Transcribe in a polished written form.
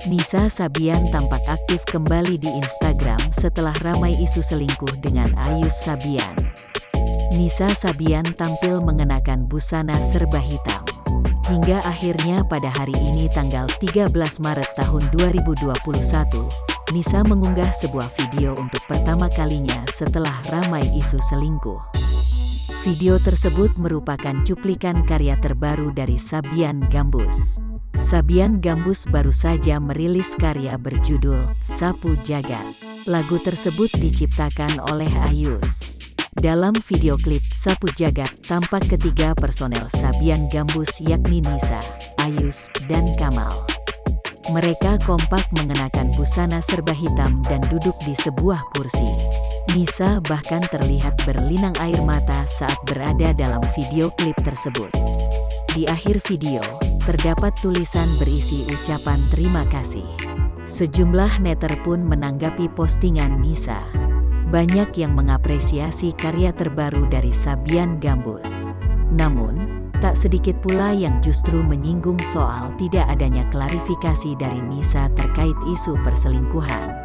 Nisa Sabian tampak aktif kembali di Instagram setelah ramai isu selingkuh dengan Ayus Sabian. Nisa Sabian tampil mengenakan busana serba hitam. Hingga akhirnya pada hari ini tanggal 13 Maret tahun 2021, Nisa mengunggah sebuah video untuk pertama kalinya setelah ramai isu selingkuh. Video tersebut merupakan cuplikan karya terbaru dari Sabian Gambus. Sabian Gambus baru saja merilis karya berjudul Sapu Jagat. Lagu tersebut diciptakan oleh Ayus. Dalam video klip Sapu Jagat tampak ketiga personel Sabian Gambus yakni Nisa, Ayus, dan Kamal. Mereka kompak mengenakan busana serba hitam dan duduk di sebuah kursi. Nisa bahkan terlihat berlinang air mata saat berada dalam video klip tersebut. Di akhir video, terdapat tulisan berisi ucapan terima kasih. Sejumlah netter pun menanggapi postingan Nisa. Banyak yang mengapresiasi karya terbaru dari Sabian Gambus. Namun, tak sedikit pula yang justru menyinggung soal tidak adanya klarifikasi dari Nisa terkait isu perselingkuhan.